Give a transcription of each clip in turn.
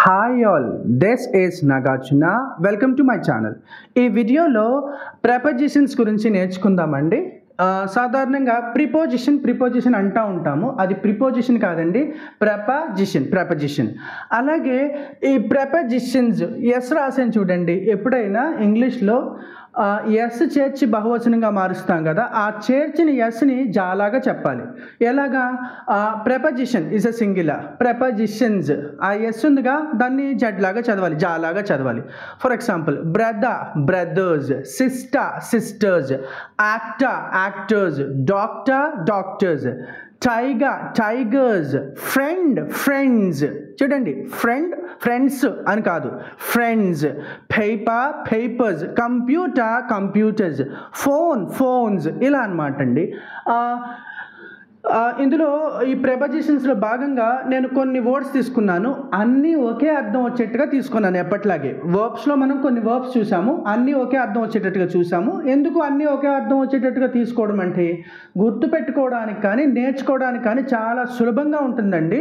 Hi all, this is Nagarjuna. Welcome to my channel. ఈ వీడియోలో prepositions గురించి నేర్చుకుందామండి. సాధారణంగా ప్రిపోజిషన్ అంటూ ఉంటాము. అది ప్రిపోజిషన్ కాదండి, ప్రపోజిషన్. అలాగే ఈ ప్రపోజిషన్స్ ఎస్ రాసాను చూడండి. ఎప్పుడైనా ఇంగ్లీష్లో ఎస్ చేర్చి బహువచనంగా మారుస్తాం కదా, ఆ చేర్చిన ఎస్ని జాలాగా చెప్పాలి. ఎలాగా? Preposition is a singular, prepositions ఆ ఎస్ ఉందిగా దాన్ని జడ్లాగా చదవాలి, జాలాగా చదవాలి. For example, brothers, sisters, actors, doctors, tigers, friends. చూడండి, ఫ్రెండ్స్ అని కాదు, ఫ్రెండ్స్. పేపర్స్, కంప్యూటర్స్, ఫోన్స్ ఇలా అనమాట అండి. ఇందులో ఈ ప్రపోజిషన్స్లో భాగంగా నేను కొన్ని వర్డ్స్ తీసుకున్నాను. అన్నీ ఒకే అర్థం వచ్చేట్టుగా తీసుకున్నాను. ఎప్పట్లాగే వర్బ్స్లో మనం కొన్ని వర్బ్స్ చూసాము, అన్నీ ఒకే అర్థం వచ్చేటట్టుగా చూసాము. ఎందుకు అన్నీ ఒకే అర్థం వచ్చేటట్టుగా తీసుకోవడం అంటే, గుర్తుపెట్టుకోవడానికి కానీ నేర్చుకోవడానికి కానీ చాలా సులభంగా ఉంటుందండి.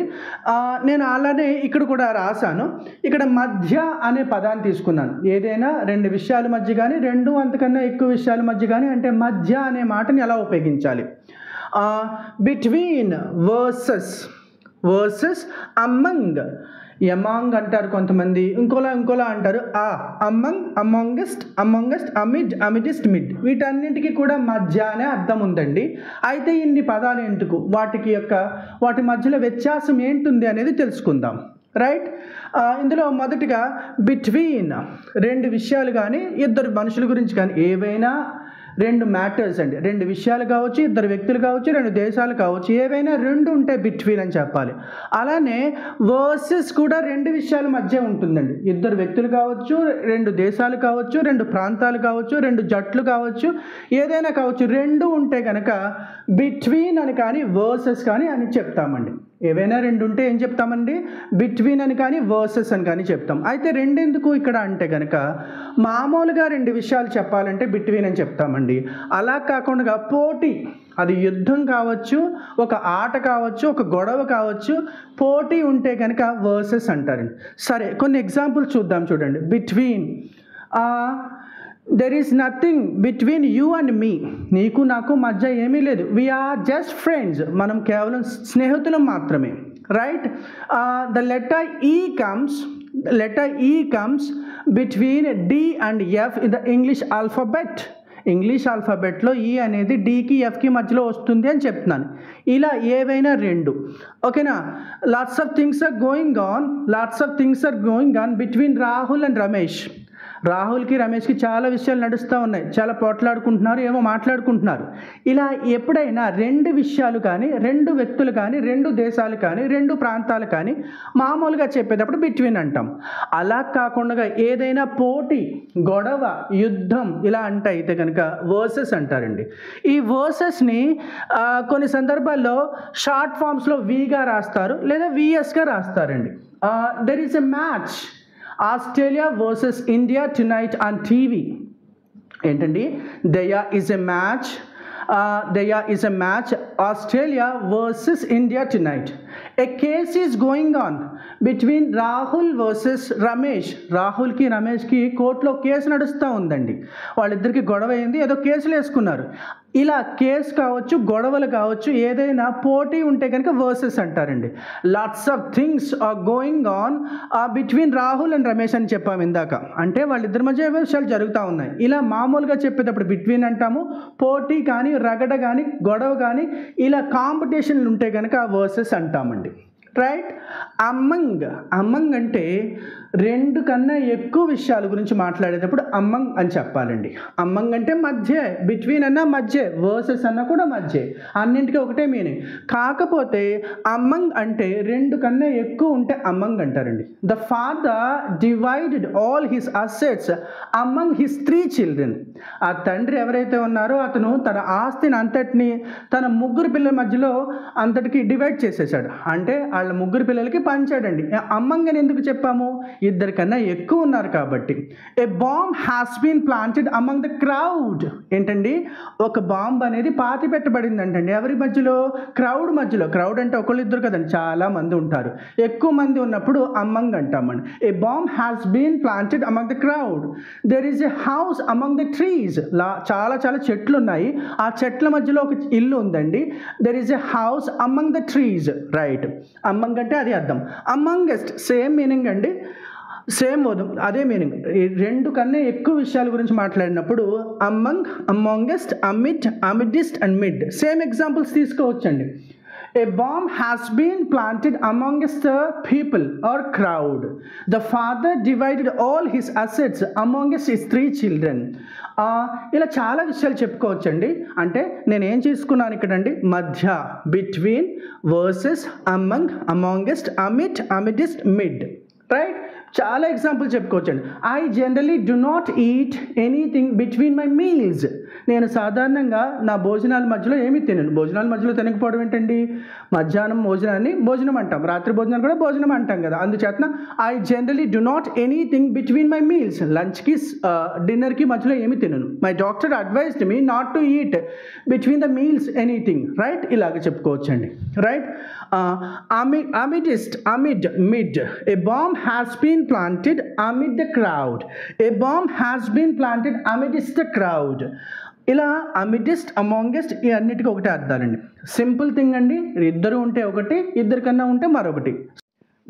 నేను అలానే ఇక్కడ కూడా రాశాను. ఇక్కడ మధ్య అనే పదాన్ని తీసుకున్నాను. ఏదైనా రెండు విషయాల మధ్య కానీ, రెండు అంతకన్నా ఎక్కువ విషయాల మధ్య కానీ అంటే మధ్య అనే మాటని ఎలా ఉపయోగించాలి? బిట్వీన్, వర్సెస్, అమంగ్ అంటారు కొంతమంది, ఇంకోలా అంటారు. అమంగెస్ట్, అమిడిస్ట్, మిడ్. వీటన్నింటికి కూడా మధ్య అనే అర్థం ఉందండి. అయితే ఇన్ని పదాలు ఎందుకు, వాటి మధ్యలో వ్యత్యాసం ఏంటుంది అనేది తెలుసుకుందాం. రైట్. ఇందులో మొదటిగా బిట్వీన్, రెండు విషయాలు కానీ ఇద్దరు మనుషుల గురించి కానీ, ఏవైనా రెండు మ్యాటర్స్ అండి, రెండు విషయాలు కావచ్చు, ఇద్దరు వ్యక్తులు కావచ్చు, రెండు దేశాలు కావచ్చు, ఏవైనా రెండు ఉంటే బిట్వీన్ అని చెప్పాలి. అలానే వర్సెస్ కూడా రెండు విషయాల మధ్య ఉంటుందండి. ఇద్దరు వ్యక్తులు కావచ్చు, రెండు దేశాలు కావచ్చు, రెండు ప్రాంతాలు కావచ్చు, రెండు జట్లు కావచ్చు, ఏదైనా కావచ్చు, రెండు ఉంటే కనుక బిట్వీన్ అని కానీ వర్సెస్ కానీ అని చెప్తామండి. ఏవైనా రెండు ఉంటే ఏం చెప్తామండి? బిట్వీన్ అని కానీ వర్సెస్ అని కానీ చెప్తాం. అయితే రెండెందుకు ఇక్కడ అంటే కనుక, మామూలుగా రెండు విషయాలు చెప్పాలంటే బిట్వీన్ అని చెప్తామండి. అలా కాకుండా పోటీ, అది యుద్ధం కావచ్చు, ఒక ఆట కావచ్చు, ఒక గొడవ కావచ్చు, పోటీ ఉంటే కనుక వర్సెస్ అంటారండి. సరే, కొన్ని ఎగ్జాంపుల్స్ చూద్దాం. చూడండి, between, there is nothing between you and me. నీకు నాకు మధ్య ఏమీ లేదు. We are just friends. మనం కేవలం స్నేహితులం మాత్రమే. Right. The letter E comes between D and F in the English alphabet. English ఆల్ఫాబెట్లో ఈ అనేది డికి ఎఫ్కి మధ్యలో వస్తుంది అని చెప్తున్నాను. ఇలా ఏవైనా రెండు. ఓకేనా? Lots of things are going on between Rahul and Ramesh. రాహుల్కి రమేష్కి చాలా విషయాలు నడుస్తూ ఉన్నాయి, చాలా పోట్లాడుకుంటున్నారు, ఏమో మాట్లాడుకుంటున్నారు. ఇలా ఎప్పుడైనా రెండు విషయాలు కానీ, రెండు వ్యక్తులు కానీ, రెండు దేశాలు కానీ, రెండు ప్రాంతాలు కానీ మామూలుగా చెప్పేటప్పుడు బిట్వీన్ అంటాం. అలా కాకుండా ఏదైనా పోటీ, గొడవ, యుద్ధం ఇలా అంటే అయితే కనుక వర్సెస్ అంటారండి. ఈ వర్సెస్ని కొన్ని సందర్భాల్లో షార్ట్ ఫామ్స్లో వీగా రాస్తారు, లేదా విఎస్గా రాస్తారండి. There is a match, Australia versus India tonight on TV. ఏంటండి? There is a match Australia versus India tonight. A case is going on between Rahul versus Ramesh. రాహుల్కి రమేష్కి కోర్టులో కేసు నడుస్తూ ఉందండి. వాళ్ళిద్దరికి గొడవ అయింది, ఏదో కేసులు వేసుకున్నారు. ఇలా కేసు కావచ్చు, గొడవలు కావచ్చు, ఏదైనా పోటీ ఉంటే కనుక వర్సెస్ అంటారండి. Lots of things are going on between Rahul and Ramesh అని చెప్పాము ఇందాక. అంటే వాళ్ళిద్దరి మధ్య విషయాలు జరుగుతూ ఉన్నాయి. ఇలా మామూలుగా చెప్పేటప్పుడు బిట్వీన్ అంటాము. పోటీ కానీ, రగడ కానీ, గొడవ కానీ, ఇలా కాంపిటీషన్లు ఉంటే కనుక వర్సెస్ అంటామండి. రైట్. అమంగ్ అంటే రెండు కన్నా ఎక్కువ విషయాల గురించి మాట్లాడేటప్పుడు అమంగ్ అని చెప్పాలండి. అమంగ్ అంటే మధ్య, బిట్వీన్ అన్నా మధ్య, వర్సెస్ అన్నా కూడా మధ్య, అన్నింటికీ ఒకటే మీనింగ్. కాకపోతే అమంగ్ అంటే రెండు కన్నా ఎక్కువ ఉంటే అమంగ్ అంటారండి. The father divided all his assets among his 3 children. ఆ తండ్రి ఎవరైతే ఉన్నారో అతను తన ఆస్తిని అంతటిని తన 3 పిల్లల మధ్యలో అంతటికి డివైడ్ చేసేసాడు. అంటే వాళ్ళ వాళ్ళ ముగ్గురు పిల్లలకి పంచాడండి. అమ్మంగ్ అని ఎందుకు చెప్పాము? ఇద్దరికన్నా ఎక్కువ ఉన్నారు కాబట్టి. A bomb has been planted among the crowd. ఏంటండి? ఒక బాంబ్ అనేది పాతి పెట్టబడింది అంటండి. ఎవరి మధ్యలో? క్రౌడ్ మధ్యలో. క్రౌడ్ అంటే ఒకళ్ళు ఇద్దరు కదండి, చాలా మంది ఉంటారు. ఎక్కువ మంది ఉన్నప్పుడు అమ్మంగ్ అంటామండి. A bomb has been planted among the crowd. There is a house among the trees. చాలా చాలా చెట్లు ఉన్నాయి, ఆ చెట్ల మధ్యలో ఒక ఇల్లు ఉందండి. There is a house among the trees. Right. Among అంటే అది అర్థం. అమంగెస్ట్ సేమ్ మీనింగ్ అండి, సేమ్ అదే మీనింగ్. ఈ రెండు కన్నా ఎక్కువ విషయాల గురించి మాట్లాడినప్పుడు among, amongst, amid, amidst and mid same examples తీసుకోవచ్చండి. A bomb has been planted amongst the people or crowd. The father divided all his assets amongst his 3 children. ఇలా చాలా విషయాలు చెప్పుకోవచ్చండి. అంటే నేను ఏం చేసుకున్నాను ఇక్కడండి, మధ్య, between, versus, among, amongst, amid, amidst, mid. Right. చాలా ఎగ్జాంపుల్ చెప్పుకోవచ్చండి. I generally do not eat anything between my meals. నేను సాధారణంగా నా భోజనాల మధ్యలో ఏమీ తినను. భోజనాల మధ్యలో తినకపోవడం ఏంటండి? మధ్యాహ్నం భోజనాన్ని భోజనం అంటాం, రాత్రి భోజనాన్ని కూడా భోజనం అంటాం కదా. అందుచేతన I generally do not anything between my meals. లంచ్కి డిన్నర్కి మధ్యలో ఏమీ తినను. My doctor advised me not to eat between the meals anything. Right. ఇలాగ చెప్పుకోవచ్చండి. Right. Amidst, amid, mid. A bomb has been planted amid the crowd. A bomb has been planted amidst the crowd. ఇలా అమిడిస్ట్, amongst ఈ అన్నిటికీ ఒకటే అర్థాలండి. Simple thing అండి. ఇద్దరు ఉంటే ఒకటి, ఇద్దరికన్నా ఉంటే మరొకటి.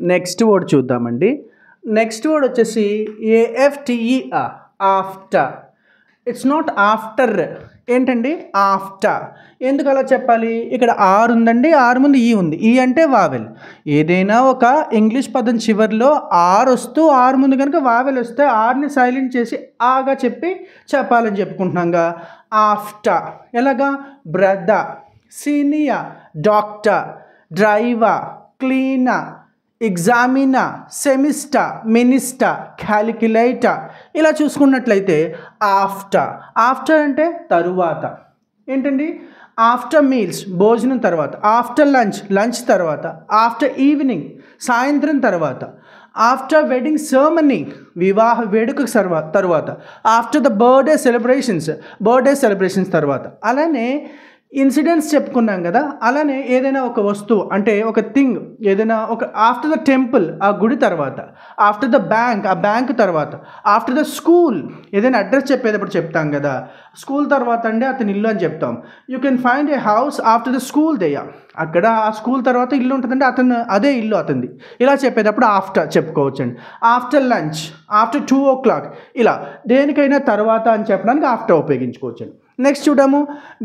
నెక్స్ట్ వర్డ్ చూద్దామండి. నెక్స్ట్ వర్డ్ వచ్చేసి AFTER, after. It's not after. ఏంటండి? ఆఫ్టర్. ఎందుకు అలా చెప్పాలి? ఇక్కడ ఆర్ ఉందండి, ఆర్ ముందు ఈ ఉంది. ఈ అంటే వావెల్. ఏదైనా ఒక ఇంగ్లీష్ పదం చివరిలో ఆర్ వస్తూ ఆర్ ముందు కనుక వావెల్ వస్తే ఆర్ని సైలెంట్ చేసి ఆగా చెప్పాలని చెప్పుకుంటున్నాగా. ఆఫ్టర్. ఎలాగా? Brother, senior, doctor, driver, cleaner, examiner, semester, minister, calculator. ఇలా చూసుకున్నట్లయితే ఆఫ్టర్. ఆఫ్టర్ అంటే తరువాత. ఏంటండి? ఆఫ్టర్ మీల్స్ భోజనం తర్వాత, ఆఫ్టర్ లంచ్ లంచ్ తర్వాత, ఆఫ్టర్ ఈవినింగ్ సాయంత్రం తర్వాత, ఆఫ్టర్ వెడ్డింగ్ సెరమనీ వివాహ వేడుక తర్వాత, ఆఫ్టర్ ద బర్త్డే సెలబ్రేషన్స్ తర్వాత. అలానే ఇన్సిడెంట్స్ చెప్పుకున్నాం కదా. అలానే ఏదైనా ఒక వస్తువు అంటే ఒక థింగ్, ఏదైనా ఒక ఆఫ్టర్ ద టెంపుల్ ఆ గుడి తర్వాత, ఆఫ్టర్ ద బ్యాంక్ ఆ బ్యాంక్ తర్వాత, ఆఫ్టర్ ద స్కూల్ ఏదైనా అడ్రస్ చెప్పేటప్పుడు చెప్తాం కదా. స్కూల్ తర్వాత అండి అతని ఇల్లు అని చెప్తాం. You can find a house after the school there. అక్కడ ఆ స్కూల్ తర్వాత ఇల్లు ఉంటుందంటే అదే ఇల్లు అతనిది. ఇలా చెప్పేటప్పుడు ఆఫ్టర్ చెప్పుకోవచ్చండి. After lunch, after 2 o'clock. ఇలా దేనికైనా తర్వాత అని చెప్పడానికి ఆఫ్టర్ ఉపయోగించుకోవచ్చండి. నెక్స్ట్ చూడము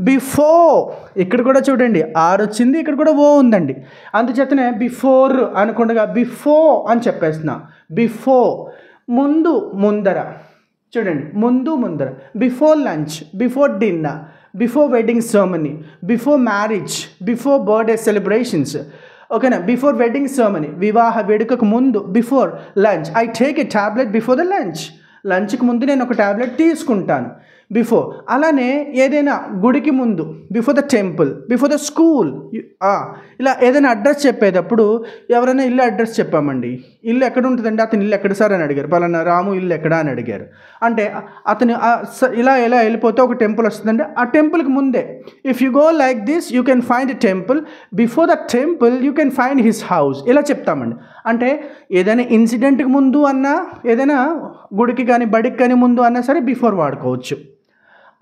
బిఫోర్. ఇక్కడ కూడా చూడండి ఆర్ వచ్చింది, ఇక్కడ కూడా ఓ ఉందండి. అందుచేతనే బిఫోర్ అనకుండా బిఫోర్ అని చెప్పేస్తున్నా. బిఫోర్ ముందు, ముందర. చూడండి ముందు, ముందర. Before lunch, before dinner, before wedding ceremony, before marriage, before birthday celebrations. ఓకేనా? బిఫోర్ వెడ్డింగ్ సెరమనీ వివాహ వేడుకకు ముందు. Before lunch I take a tablet before the lunch. లంచ్కి ముందు నేను ఒక టాబ్లెట్ తీసుకుంటాను. బిఫోర్. అలానే ఏదైనా గుడికి ముందు, before the temple, before the school. ఇలా ఏదైనా అడ్రస్ చెప్పేటప్పుడు ఎవరైనా ఇల్లు అడ్రస్ చెప్పామండి, ఇల్లు ఎక్కడ ఉంటుందండి, అతని ఇల్లు ఎక్కడ సార్ అని అడిగారు. పలానా రాము ఇల్లు ఎక్కడ అని అడిగారు. అంటే అతను ఇలా వెళ్ళిపోతే ఒక టెంపుల్ వస్తుందండి. ఆ టెంపుల్కి ముందే if you go like this you can find a temple, before the temple you can find his house. ఇలా చెప్తామండి. అంటే ఏదైనా ఇన్సిడెంట్కి ముందు అన్నా, ఏదైనా గుడికి కానీ బడికి కానీ ముందు అన్నా సరే బిఫోర్ వాడుకోవచ్చు.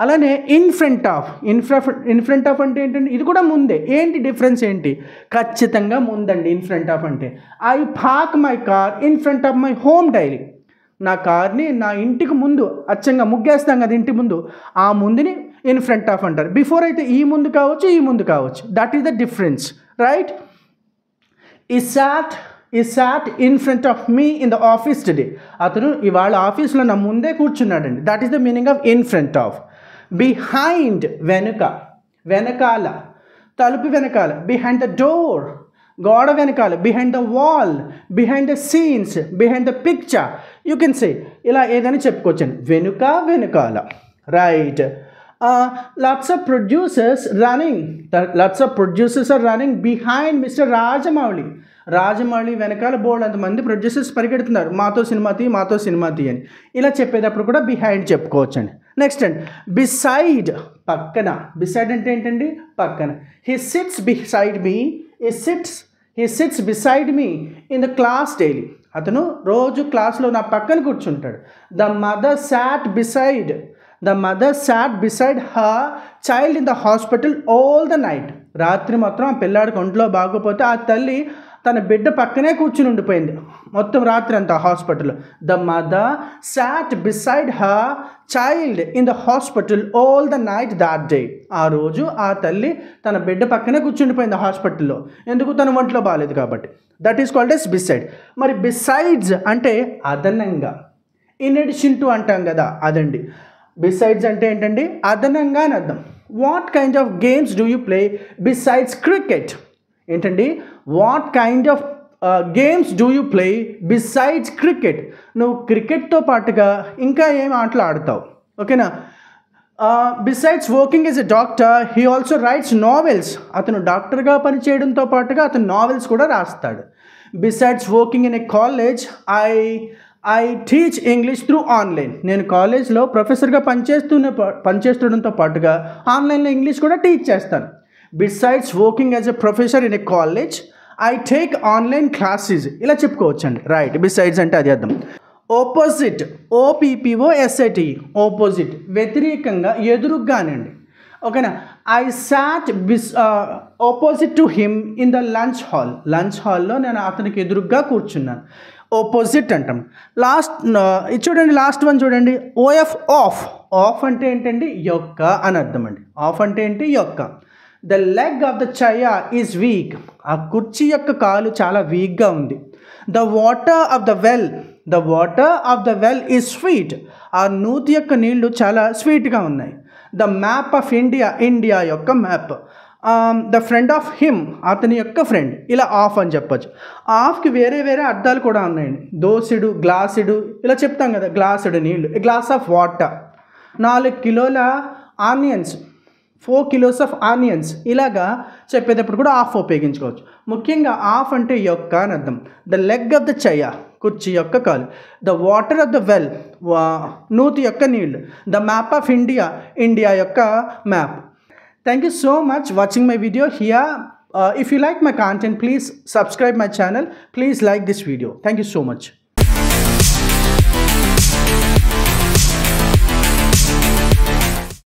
అలానే ఇన్ ఫ్రంట్ ఆఫ్ అంటే ఏంటంటే ఇది కూడా ముందే. ఏంటి డిఫరెన్స్ ఏంటి? ఖచ్చితంగా ముందండి ఇన్ ఫ్రంట్ ఆఫ్ అంటే. I park my car in front of my home daily. నా కార్ని నా ఇంటికి ముందు, అచ్చంగా ముగ్గేస్తాం కదా ఇంటి ముందు, ఆ ముందుని ఇన్ ఫ్రంట్ ఆఫ్ అంటారు. బిఫోర్ అయితే ఈ ముందు కావచ్చు, ఈ ముందు కావచ్చు. That is the difference. Right. He sat in front of me in the office today. అతను ఇవాళ ఆఫీస్లో నా ముందే కూర్చున్నాడండి. That is the meaning of in front of. Behind వెనుక, వెనకాల, తలుపు వెనకాల. బిహైండ్ ద డోర్ గోడ వెనకాల. Behind the wall, behind the scenes, behind the picture. You can say ఇలా ఏదైనా చెప్పుకోవచ్చండి. వెనుక, వెనుకాల. Right. Lots of producers are running behind Mr. Rajamouli. Rajamouli వెనకాల బోల్డ్ అంతమంది ప్రొడ్యూసర్స్ పరిగెడుతున్నారు, మాతో సినిమా తీ, మాతో సినిమా తీ అని. ఇలా చెప్పేటప్పుడు కూడా బిహైండ్ చెప్పుకోవచ్చండి. నెక్స్ట్ అండి, బిసైడ్, పక్కన. బిసైడ్ అంటే ఏంటండి? పక్కన. He sits beside me, he sits beside me in the class daily. అతను రోజు క్లాస్లో నా పక్కన కూర్చుంటాడు. The mother sat beside her child in the hospital all the night. రాత్రి మొత్తం ఆ పిల్లాడికి ఒంట్లో బాగోపోతే ఆ తల్లి తన బిడ్డ పక్కనే కూర్చుని ఉండిపోయింది మొత్తం రాత్రి అంతా హాస్పిటల్లో. The mother sat beside her child in the hospital all the night that day. ఆ రోజు ఆ తల్లి తన బిడ్డ పక్కనే కూర్చుండిపోయింది హాస్పిటల్లో. ఎందుకు? తన ఒంట్లో బాగాలేదు కాబట్టి. That is called as beside. మరి బిసైడ్స్ అంటే అదనంగా, ఇన్ అడిషన్ టు అంటాం కదా, అదండి. బిసైడ్స్ అంటే ఏంటండి? అదనంగా అని అర్థం. What kind of games do you play besides cricket? ఏంటండి? What kind of games do you play besides cricket? నువ్వు క్రికెట్తో పాటుగా ఇంకా ఏం ఆటలు ఆడతావు? ఓకేనా? Besides working as a doctor he also writes novels. అతను డాక్టర్గా పనిచేయడంతో పాటుగా అతను నావెల్స్ కూడా రాస్తాడు. Besides working in a college I teach English through online. నేను కాలేజ్లో ప్రొఫెసర్గా పనిచేస్తుండడంతో పాటుగా ఆన్లైన్లో ఇంగ్లీష్ కూడా టీచ్ చేస్తాను. Besides working as a professor in a college I take online classes. ఇలా చెప్పుకోవచ్చండి. రైట్. బిసైడ్స్ అంటే అది అర్థం. ఆపోజిట్, OPPOSIT, ఆపోజిట్, వ్యతిరేకంగా, ఎదురుగానండి. ఓకేనా? I sat opposite to him in the lunch హాల్లో నేను అతనికి ఎదురుగ్గా కూర్చున్నాను. ఆపోజిట్ అంటాం. చూడండి, లాస్ట్ వన్ చూడండి. ఆఫ్ అంటే ఏంటండి? యొక్క అని అర్థం అండి. ఆఫ్ అంటే ఏంటి? యొక్క. The leg of the chair is week. ఆ కుర్చీ యొక్క కాలు చాలా వీక్గా ఉంది. The water of the well is sweet. ఆ నూతి యొక్క నీళ్లు చాలా స్వీట్గా ఉన్నాయి. ద మ్యాప్ ఆఫ్ ఇండియా యొక్క map. The friend of him, అతని యొక్క ఫ్రెండ్. ఇలా ఆఫ్ అని చెప్పచ్చు. ఆఫ్కి వేరే వేరే అర్థాలు కూడా ఉన్నాయండి. దోసుడు, గ్లాసుడు, ఇలా చెప్తాం కదా. గ్లాసుడు నీళ్ళు, ఏ గ్లాస్ ఆఫ్ వాటర్. 4 కిలోల ఆనియన్స్, 4 kilos ఆఫ్ ఆనియన్స్. ఇలాగా చెప్పేటప్పుడు కూడా ఆఫ్ ఉపయోగించుకోవచ్చు. ముఖ్యంగా ఆఫ్ అంటే యొక్క అని అర్థం. The leg of the chair, కుర్చీ యొక్క కాలు. The water of the well, నూతి యొక్క నీళ్ళు. ద మ్యాప్ ఆఫ్ ఇండియా యొక్క map. Thank you so much watching my video here. If you like my content, please subscribe my channel. Please like this video. Thank you so much.